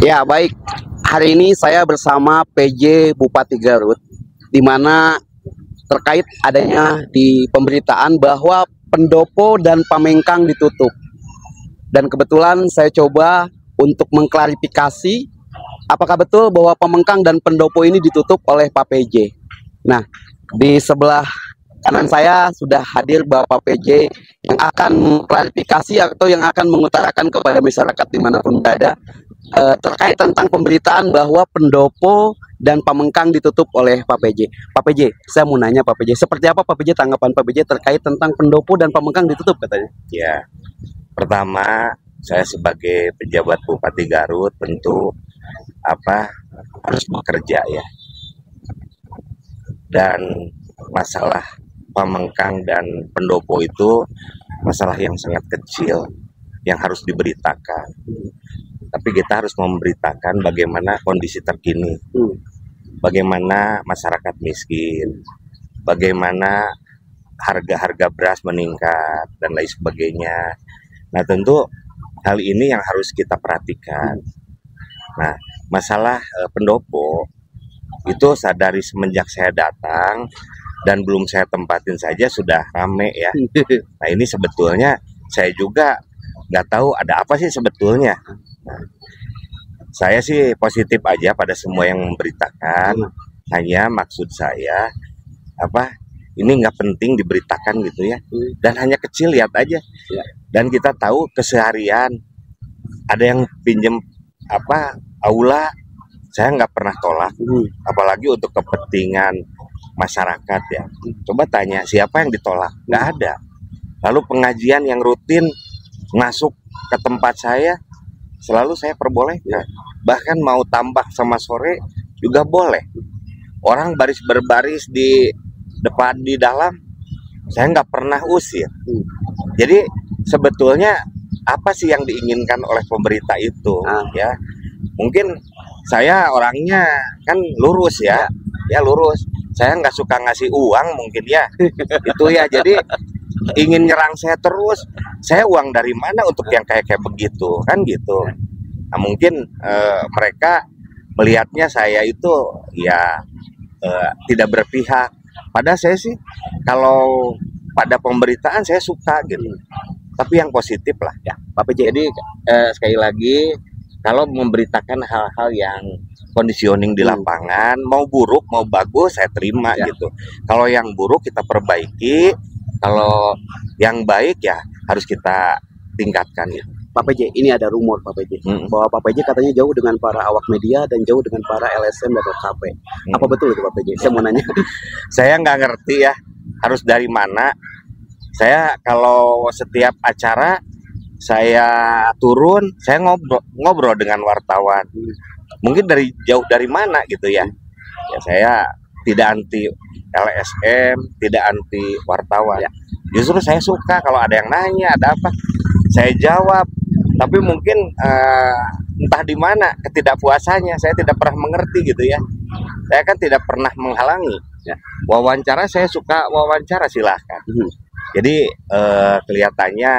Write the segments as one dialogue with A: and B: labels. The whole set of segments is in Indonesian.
A: Ya, baik. Hari ini saya bersama PJ Bupati Garut, di mana terkait adanya di pemberitaan bahwa pendopo dan pamengkang ditutup. Dan kebetulan saya coba untuk mengklarifikasi apakah betul bahwa pamengkang dan pendopo ini ditutup oleh Pak PJ. Nah, di sebelah kanan saya sudah hadir Bapak PJ yang akan mengklarifikasi atau yang akan mengutarakan kepada masyarakat dimanapun berada terkait tentang pemberitaan bahwa pendopo dan pamengkang ditutup oleh Pak PJ. Pak PJ, saya mau nanya Pak PJ, seperti apa Pak PJ tanggapan Pak PJ terkait tentang pendopo dan pamengkang ditutup katanya?
B: Ya, pertama saya sebagai pejabat Bupati Garut tentu harus bekerja ya. Dan masalah pamengkang dan pendopo itu masalah yang sangat kecil yang harus diberitakan. Tapi kita harus memberitakan bagaimana kondisi terkini, bagaimana masyarakat miskin, bagaimana harga-harga beras meningkat, dan lain sebagainya. Nah, tentu hal ini yang harus kita perhatikan. Nah, masalah pendopo itu dari semenjak saya datang dan belum saya tempatin saja sudah rame ya. Nah, ini sebetulnya saya juga nggak tahu ada apa sih sebetulnya. Nah, saya sih positif aja pada semua yang memberitakan. Hanya maksud saya ini nggak penting diberitakan gitu ya. Dan hanya kecil, lihat aja. Dan kita tahu keseharian ada yang pinjem aula, saya nggak pernah tolak. Apalagi untuk kepentingan masyarakat ya. Coba tanya siapa yang ditolak? Nggak ada. Lalu pengajian yang rutin masuk ke tempat saya selalu saya perbolehkan. Bahkan mau tambah sama sore juga boleh. Orang baris berbaris di depan di dalam saya nggak pernah usir. Jadi sebetulnya apa sih yang diinginkan oleh pemerintah itu ya? Mungkin saya orangnya kan lurus ya lurus. Saya nggak suka ngasih uang mungkin ya. Itu ya, jadi ingin nyerang saya terus. Saya uang dari mana untuk yang kayak begitu kan gitu. Nah, mungkin mereka melihatnya saya itu ya tidak berpihak. Pada saya sih kalau pada pemberitaan saya suka gitu. Tapi yang positif lah ya Pak PJ. Jadi sekali lagi kalau memberitakan hal-hal yang conditioning di lapangan, mau buruk mau bagus saya terima gitu. Kalau yang buruk kita perbaiki, kalau yang baik ya harus kita tingkatkan gitu.
A: Pak PJ, ini ada rumor Pak PJ bahwa Pak PJ katanya jauh dengan para awak media dan jauh dengan para LSM dan OKP. Apa betul itu Pak PJ? Saya mau nanya.
B: Saya nggak ngerti ya harus dari mana. Saya kalau setiap acara saya turun, saya ngobrol dengan wartawan. Mungkin jauh dari mana gitu ya. Ya saya tidak anti LSM, tidak anti wartawan. Justru saya suka kalau ada yang nanya ada apa, saya jawab. Tapi mungkin entah di mana ketidakpuasannya, saya tidak pernah mengerti gitu ya. Saya kan tidak pernah menghalangi. Wawancara saya suka wawancara, silahkan. Jadi kelihatannya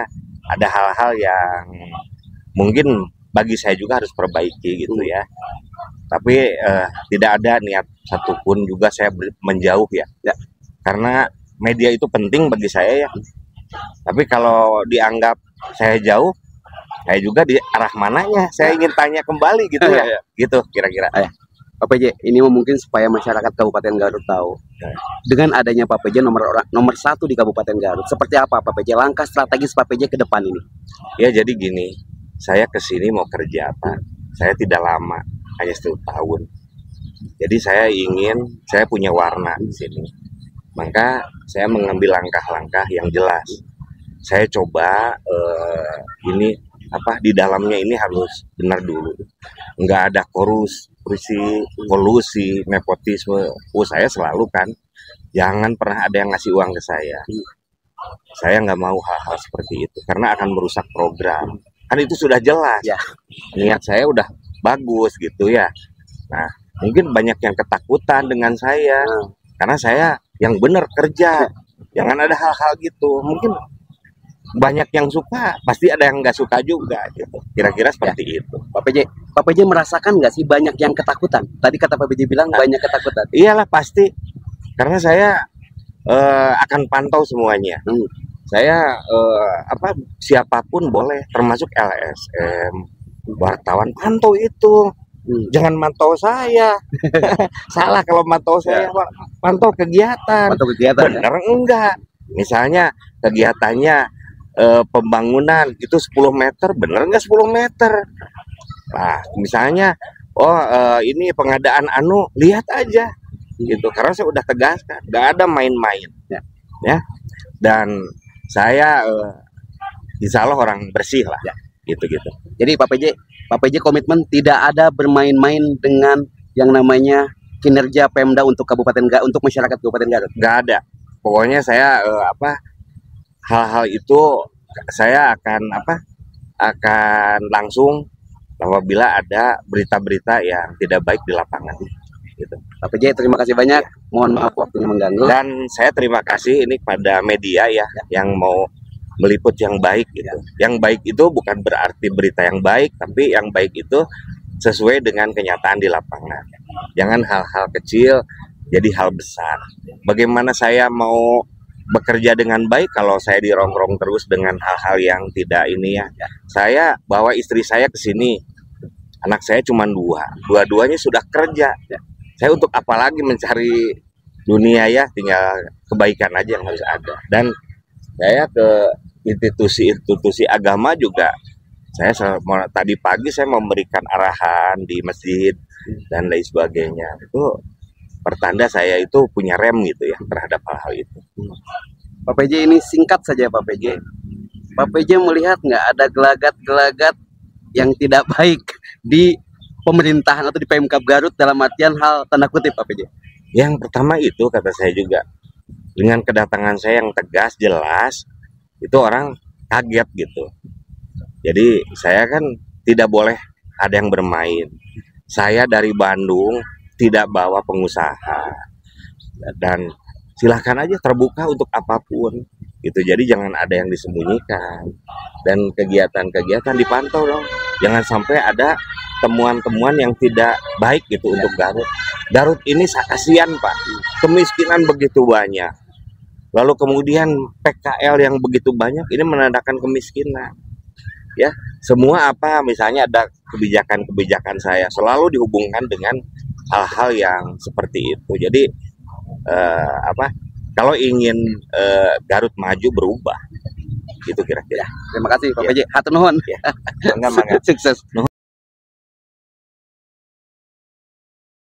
B: ada hal-hal yang mungkin bagi saya juga harus perbaiki gitu ya. Tapi tidak ada niat satupun juga saya menjauh ya. Karena media itu penting bagi saya ya. Tapi kalau dianggap saya jauh, saya juga di arah mananya. Saya ingin tanya kembali gitu ya. Gitu kira-kira.
A: Pak PJ, ini mungkin supaya masyarakat Kabupaten Garut tahu. Dengan adanya Pak PJ nomor 1 di Kabupaten Garut, seperti apa Pak PJ langkah strategis Pak PJ ke depan ini?
B: Ya jadi gini, saya kesini mau kerja Pak. Saya tidak lama, hanya 1 tahun. Jadi saya punya warna di sini. Maka saya mengambil langkah-langkah yang jelas. Saya coba di dalamnya ini harus benar dulu. Nggak ada kolusi, nepotisme. Saya selalu kan, jangan pernah ada yang ngasih uang ke saya. Saya nggak mau hal-hal seperti itu karena akan merusak program. Kan itu sudah jelas. Niat saya udah bagus gitu ya. Nah, mungkin banyak yang ketakutan dengan saya karena saya yang benar kerja. Jangan ada hal-hal gitu. Mungkin banyak yang suka, pasti ada yang nggak suka juga gitu. Kira-kira seperti itu.
A: Pak PJ merasakan nggak sih banyak yang ketakutan? Tadi kata Pak PJ bilang banyak ketakutan.
B: Iyalah pasti, karena saya akan pantau semuanya. Saya siapapun boleh, termasuk LSM, wartawan, pantau itu. Jangan mantau saya. Salah kalau mantau saya, pantau kegiatan.
A: Pantau kegiatan.
B: Bener enggak? Misalnya kegiatannya pembangunan itu 10 meter, bener enggak 10 meter? Nah, misalnya ini pengadaan lihat aja gitu, karena saya udah tegaskan, nggak ada main-main ya. Dan saya insya Allah orang bersih lah gitu.
A: Jadi Pak PJ komitmen tidak ada bermain-main dengan yang namanya kinerja Pemda untuk untuk masyarakat Kabupaten Garut.
B: Nggak ada, pokoknya saya hal-hal itu saya akan langsung apabila ada berita-berita yang tidak baik di lapangan gitu.
A: Pak PJ terima kasih banyak, mohon maaf waktunya mengganggu.
B: Dan saya terima kasih ini kepada media yang mau meliput yang baik gitu. Yang baik itu bukan berarti berita yang baik, tapi yang baik itu sesuai dengan kenyataan di lapangan. Jangan hal-hal kecil jadi hal besar. Bagaimana saya mau bekerja dengan baik kalau saya dirongrong terus dengan hal-hal yang tidak ini ya. Saya bawa istri saya ke sini, anak saya cuma dua-duanya sudah kerja. Saya untuk apa lagi mencari dunia ya, tinggal kebaikan aja yang harus ada. Dan saya ke institusi agama juga, tadi pagi saya memberikan arahan di masjid dan lain sebagainya. Itu pertanda saya itu punya rem gitu ya terhadap hal-hal itu.
A: Pak PJ ini singkat saja Pak PJ. Pak PJ melihat nggak ada gelagat-gelagat yang tidak baik di pemerintahan atau di Pemkab Garut dalam artian hal tanda kutip Pak PJ?
B: Yang pertama itu kata saya juga, dengan kedatangan saya yang tegas jelas, itu orang kaget gitu. Jadi saya kan tidak boleh ada yang bermain. Saya dari Bandung tidak bawa pengusaha, dan silahkan aja terbuka untuk apapun gitu. Jadi jangan ada yang disembunyikan, dan kegiatan-kegiatan dipantau dong. Jangan sampai ada temuan-temuan yang tidak baik gitu untuk Garut. Garut ini kasihan Pak, kemiskinan begitu banyak. Lalu kemudian PKL yang begitu banyak, ini menandakan kemiskinan. Ya, semua misalnya ada kebijakan-kebijakan saya selalu dihubungkan dengan hal-hal yang seperti itu. Jadi kalau ingin Garut maju berubah, gitu kira-kira.
A: Terima kasih Pak PJ. Hatur nuhun.
B: Mangga.
A: Sukses.